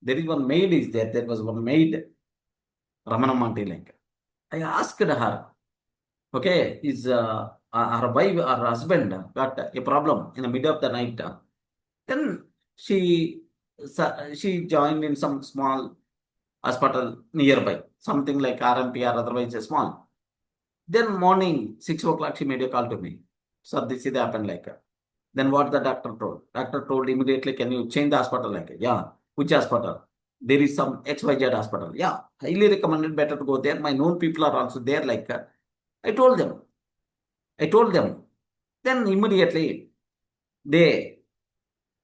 There is one maid is there. There was one maid, Ramanamanti like. I asked her, okay, is her wife, her husband got a problem in the middle of the night. Then she she joined in some small hospital nearby, something like RMP or otherwise small. Then morning, 6 o'clock, she made a call to me. So this is happened like. Then what the doctor told? Doctor told immediately, can you change the hospital? Like, yeah, which hospital? There is some XYZ hospital. Yeah, highly recommended, better to go there. My known people are also there. Like, I told them. I told them. Then immediately they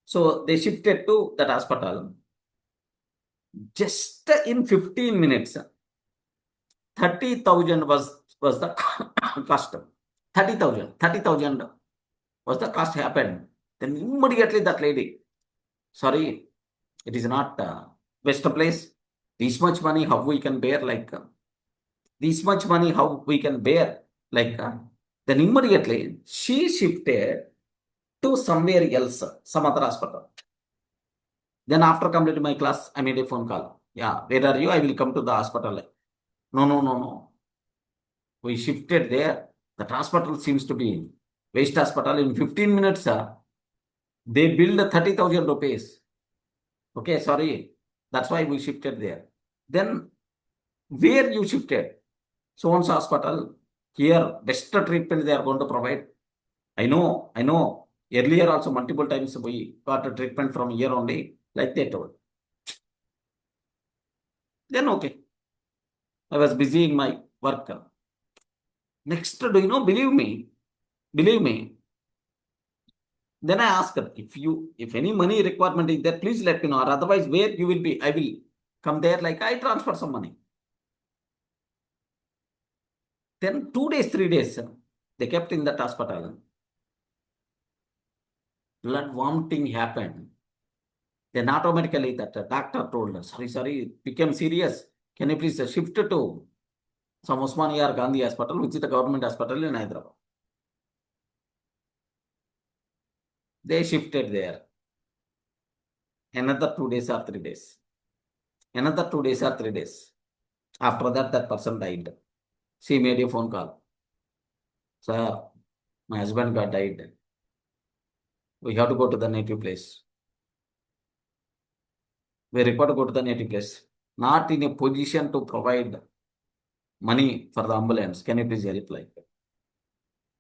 shifted to that hospital. Just in 15 minutes, 30,000 was the cost. 30,000 was the cost happened. Then immediately that lady, sorry, it is not best place. This much money, how we can bear like this much money, how we can bear like then immediately she shifted to somewhere else, some other hospital. Then after completing my class, I made a phone call. Yeah, where are you? I will come to the hospital. No, no, no, no. We shifted there. That hospital seems to be waste hospital. In 15 minutes, they billed 30,000 rupees. Okay, sorry. That's why we shifted there. Then where you shifted? So-and-so hospital. Here, best treatment they are going to provide. I know. Earlier also multiple times we got a treatment from here only, like they told. Then okay. I was busy in my work. Next, do you know, believe me. Then I asked her, if any money requirement is there, please let me know. Or otherwise, where you will be, I will come there, like I transfer some money. Then 2 days, 3 days, they kept in that hospital. Blood vomiting happened. Then automatically that doctor told us, sorry, it became serious. Can you please shift to some Osmania or Gandhi hospital, which is the government hospital in Hyderabad. They shifted there. Another 2 days or 3 days. Another 2 days or 3 days. After that, that person died. She made a phone call. Sir, my husband got died. We have to go to the native place. We require to go to the native place. Not in a position to provide money for the ambulance. Can you please help? Like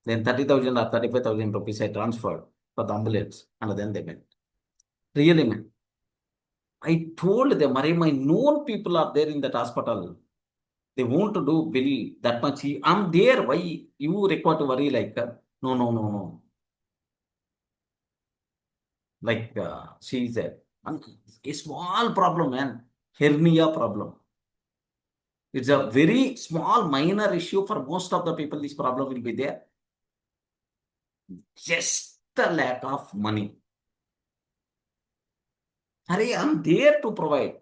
then 30,000 or 35,000 rupees I transferred for the ambulance, and then they went. Really, man. I told them, my known people are there in that hospital. They won't do bill that much. I'm there. Why you require to worry? Like, no. Like, she is a small problem, man. Hernia problem. It's a very small, minor issue for most of the people. This problem will be there. Just the lack of money. Hurry, I'm there to provide.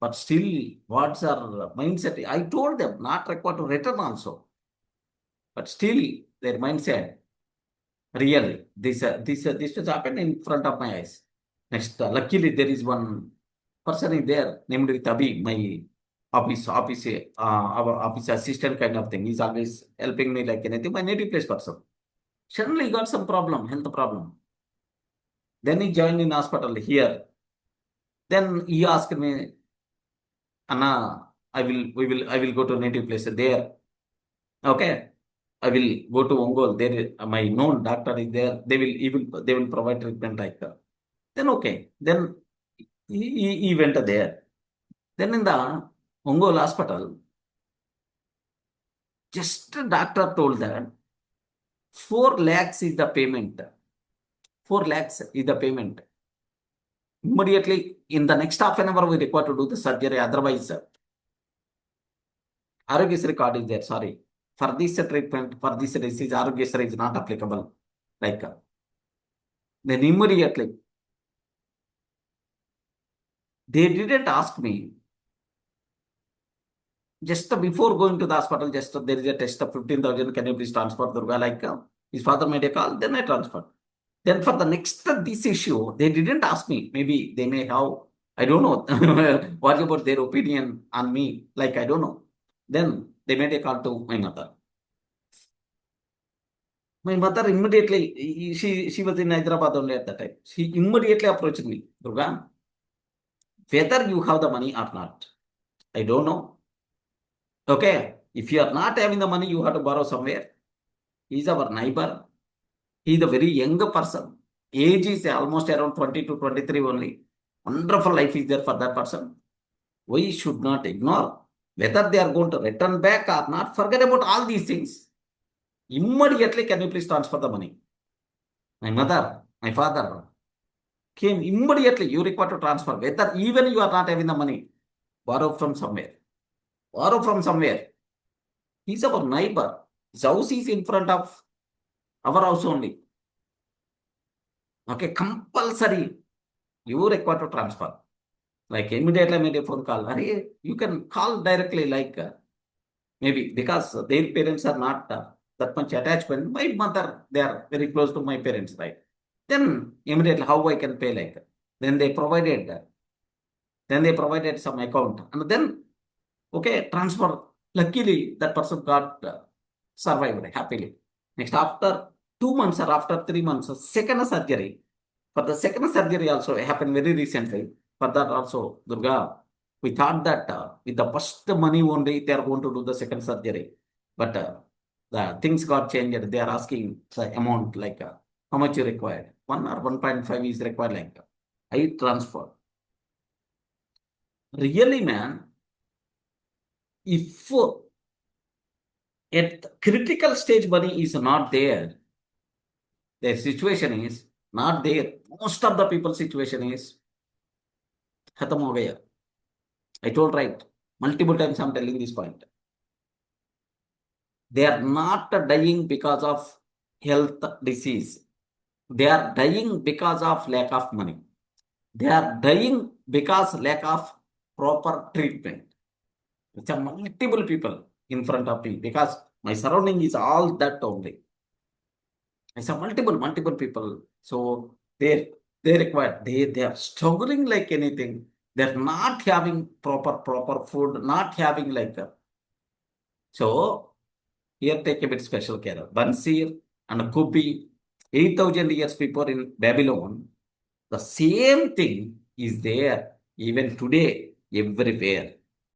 But still, what's our mindset? I told them not required to return also. But still, their mindset, really, this has happened in front of my eyes. Next, luckily, there is one person in there named Tabi, my our office assistant kind of thing. He's always helping me like anything. My native place person. Suddenly, he got some problem, health problem. Then he joined in hospital here. Then he asked me, Anna, I will go to native place there. Okay. I will go to Ongole. There, my known doctor is there. They will provide treatment like that. Then okay. Then he went there. Then in the Ongole hospital, just a doctor told that 4 lakhs is the payment. 4 lakhs is the payment. Immediately, in the next half an hour, we require to do the surgery. Otherwise, Arogya card is there. Sorry. For this treatment, for this disease, Arogya is not applicable. Like, then immediately, they didn't ask me. Just before going to the hospital, just there is a test of 15,000. Can you please transfer Durga? Like, his father made a call, then I transferred. Then for the next this issue, they didn't ask me. Maybe they may have, I don't know, what about their opinion on me? Like, I don't know. Then they made a call to my mother. My mother immediately, she was in Hyderabad only at that time. She immediately approached me, Durga, whether you have the money or not. I don't know. Okay. If you are not having the money, you have to borrow somewhere. He's our neighbor. He's a very young person. Age is almost around 20 to 23 only. Wonderful life is there for that person. We should not ignore whether they are going to return back or not. Forget about all these things. Immediately, can you please transfer the money? My mother, my father came immediately. You require to transfer. Whether even you are not having the money, borrow from somewhere. Borrow from somewhere. He's our neighbor. His house is in front of our house only. Okay, compulsory. You require to transfer. Like immediately I made a phone call. Arey, you can call directly, like maybe because their parents are not that much attachment. My mother, they are very close to my parents, right? Then immediately how I can pay, like then they provided some account, and then okay, transfer. Luckily that person got survived happily. Next, after 2 months or after 3 months, second surgery. For the second surgery also happened very recently. For that also, Durga, we thought that with the first money only they are going to do the second surgery. But the things got changed. They are asking the amount, like how much you required. 1 or 1.5 is required, like I transfer. Really, man, if at critical stage money is not there, their situation is not there. Most of the people's situation is khatam ho gaya. I told right. Multiple times I'm telling this point. They are not dying because of health disease. They are dying because of lack of money. They are dying because lack of proper treatment. It's a multiple people in front of me because my surrounding is all that only. It's a multiple people. So they require, they are struggling like anything. They're not having proper food, not having like that. So here take a bit special care. Bansir and Kubi, 8,000 years before in Babylon, the same thing is there even today everywhere.